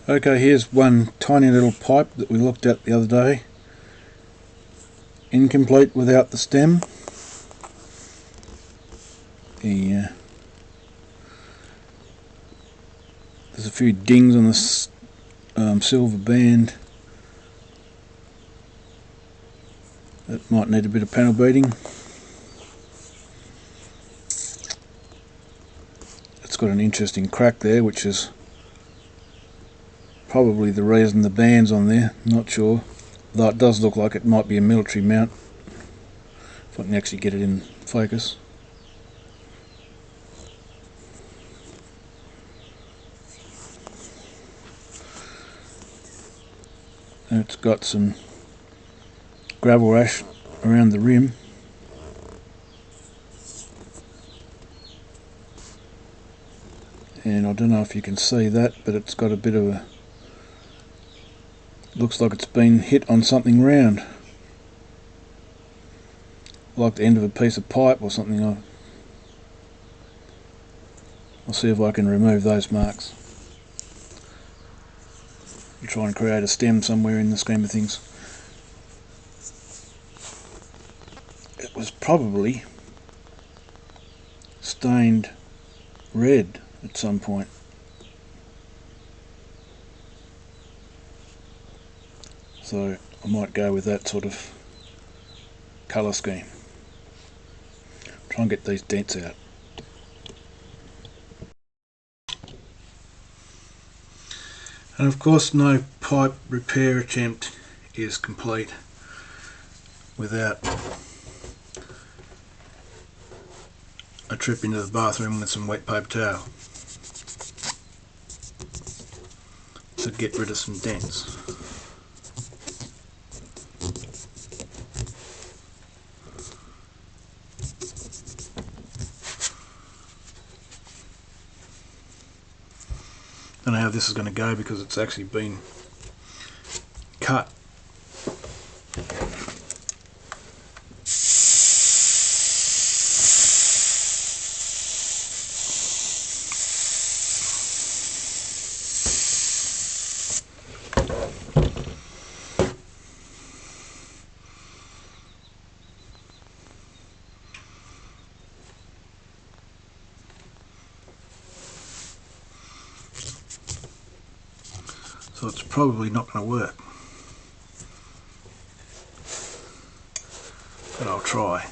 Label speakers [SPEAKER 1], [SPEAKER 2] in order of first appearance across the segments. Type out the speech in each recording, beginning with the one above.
[SPEAKER 1] Okay, here's one tiny little pipe that we looked at the other day. Incomplete without the stem. There's a few dings on the silver band. That might need a bit of panel beating. It's got an interesting crack there, which is probably the reason the band's on there, not sure. Though it does look like it might be a military mount, if I can actually get it in focus. And it's got some gravel ash around the rim. And I don't know if you can see that, but it's got a bit of a... looks like it's been hit on something round. Like the end of a piece of pipe or something. I'll see if I can remove those marks. I'll try and create a stem somewhere in the scheme of things. It was probably stained red at some point. So I might go with that sort of colour scheme. Try and get these dents out. And of course no pipe repair attempt is complete without a trip into the bathroom with some wet paper towel to get rid of some dents. I don't know how this is going to go because it's actually been cut. So it's probably not going to work, but I'll try.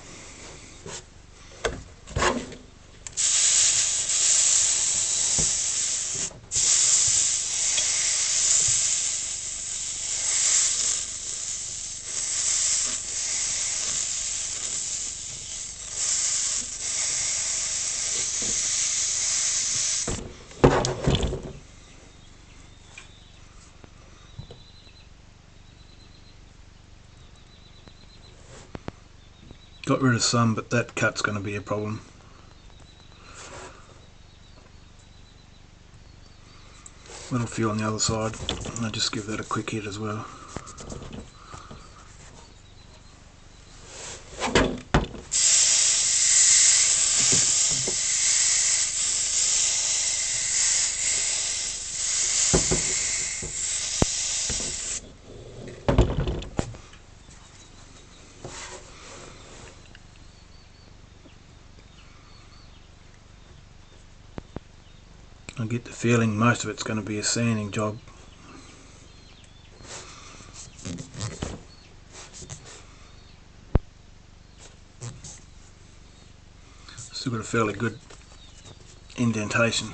[SPEAKER 1] Got rid of some, but that cut's going to be a problem. Little few on the other side, and I'll just give that a quick hit as well. I get the feeling most of it's going to be a sanding job. Still got a fairly good indentation.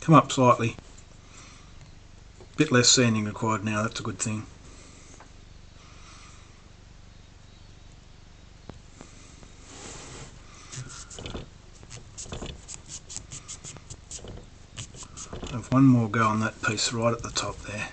[SPEAKER 1] Come up slightly. Bit less sanding required now, that's a good thing. I have one more go on that piece right at the top there.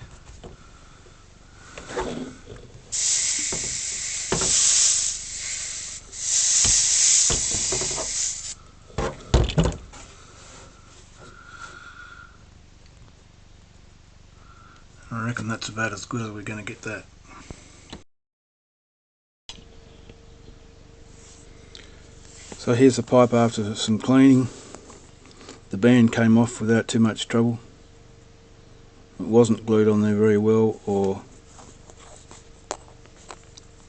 [SPEAKER 1] reckon that's about as good as we're going to get that. So here's the pipe after some cleaning. The band came off without too much trouble. It wasn't glued on there very well, or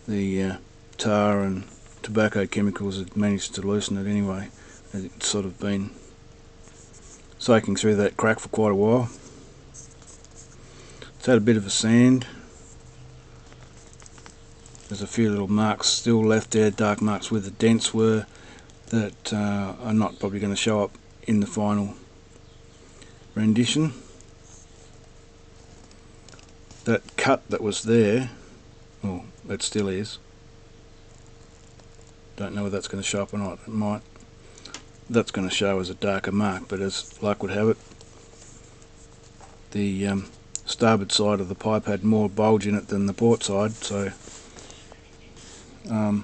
[SPEAKER 1] the tar and tobacco chemicals had managed to loosen it anyway. It's sort of been soaking through that crack for quite a while. It's had a bit of a sand. There's a few little marks still left there, dark marks where the dents were, that are not probably going to show up in the final rendition. That cut that was there, well, it still is. Don't know whether that's going to show up or not. It might. That's going to show as a darker mark, but as luck would have it, the starboard side of the pipe had more bulge in it than the port side, so I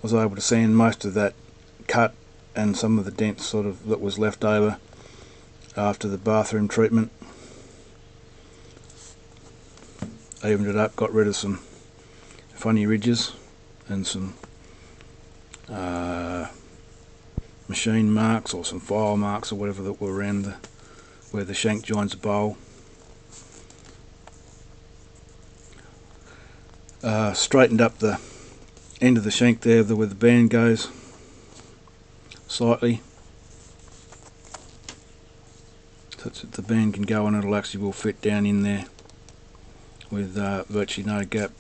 [SPEAKER 1] was able to sand most of that cut and some of the dents sort of that was left over after the bathroom treatment. Evened it up, got rid of some funny ridges and some machine marks or some file marks or whatever that were around where the shank joins the bowl. Straightened up the end of the shank there where the band goes slightly, so that the band can go and it'll actually will fit down in there with virtually no gap.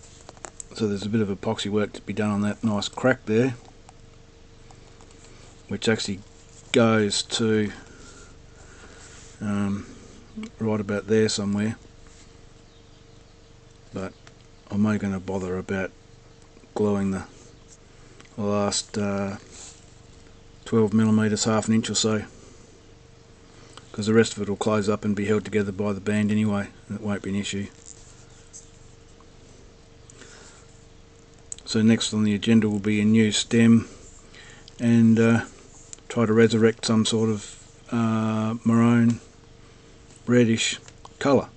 [SPEAKER 1] So there's a bit of epoxy work to be done on that nice crack there, which actually goes to right about there somewhere, but I'm only going to bother about gluing the last 12mm, half an inch or so, because the rest of it will close up and be held together by the band anyway, and it won't be an issue. So next on the agenda will be a new stem and try to resurrect some sort of maroon reddish colour.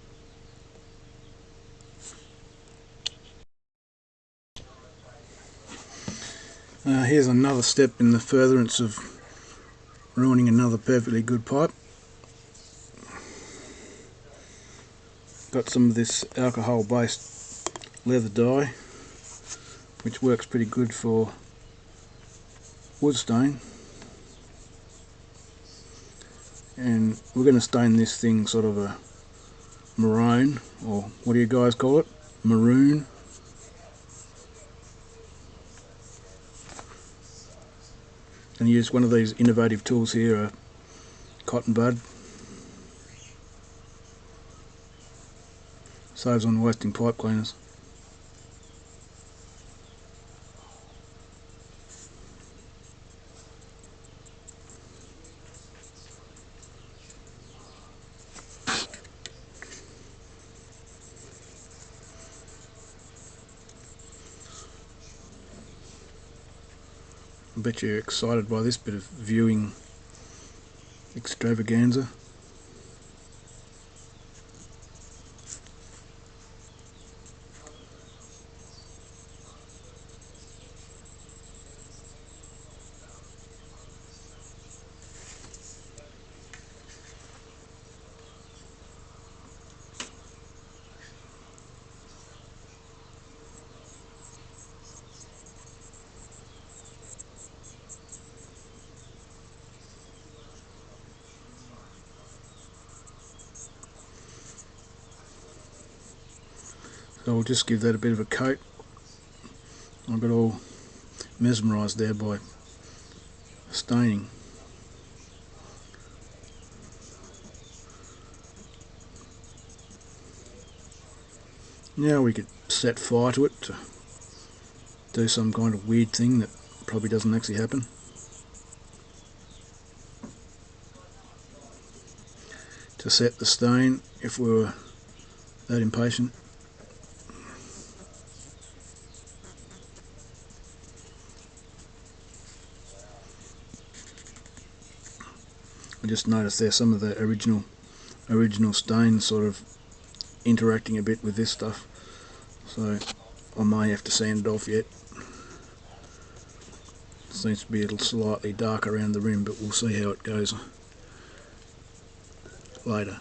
[SPEAKER 1] Here's another step in the furtherance of ruining another perfectly good pipe. Got some of this alcohol based leather dye, which works pretty good for wood stain, and we're going to stain this thing sort of a maroon, or what do you guys call it? Maroon. And use one of these innovative tools here, a cotton bud. Saves on wasting pipe cleaners. I bet you're excited by this bit of viewing extravaganza. So I'll just give that a bit of a coat. I got all mesmerised there by staining. Now we could set fire to it to do some kind of weird thing that probably doesn't actually happen. To set the stain, if we were that impatient. I just noticed there some of the original stain sort of interacting a bit with this stuff, so I may have to sand it off yet. It seems to be a little slightly dark around the rim, but we'll see how it goes later.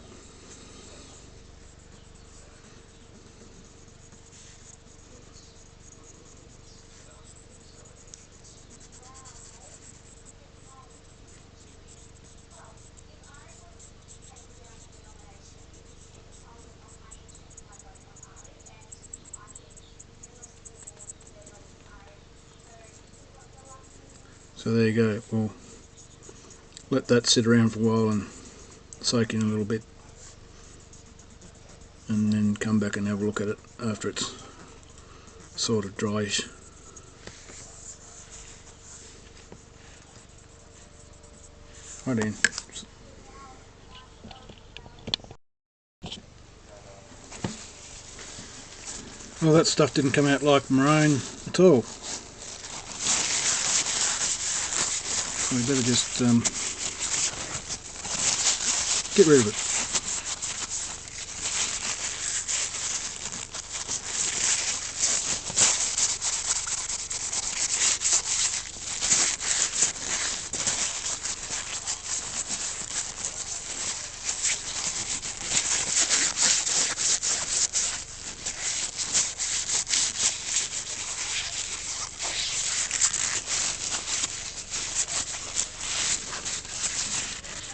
[SPEAKER 1] So there you go. We'll let that sit around for a while and soak in a little bit, and then come back and have a look at it after it's sort of dryish. Right then. Well, that stuff didn't come out like maroon at all. So we better just get rid of it.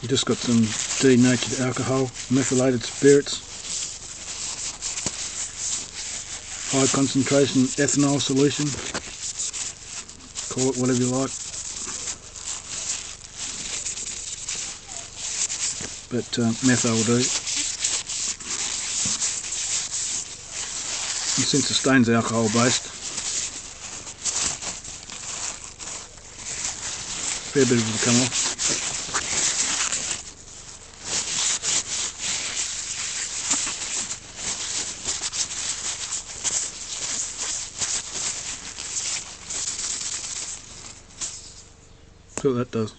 [SPEAKER 1] You just got some denatured alcohol, methylated spirits, high concentration ethanol solution, call it whatever you like, but methyl will do. And since the stain's alcohol based, a fair bit of it will come off. See what that does.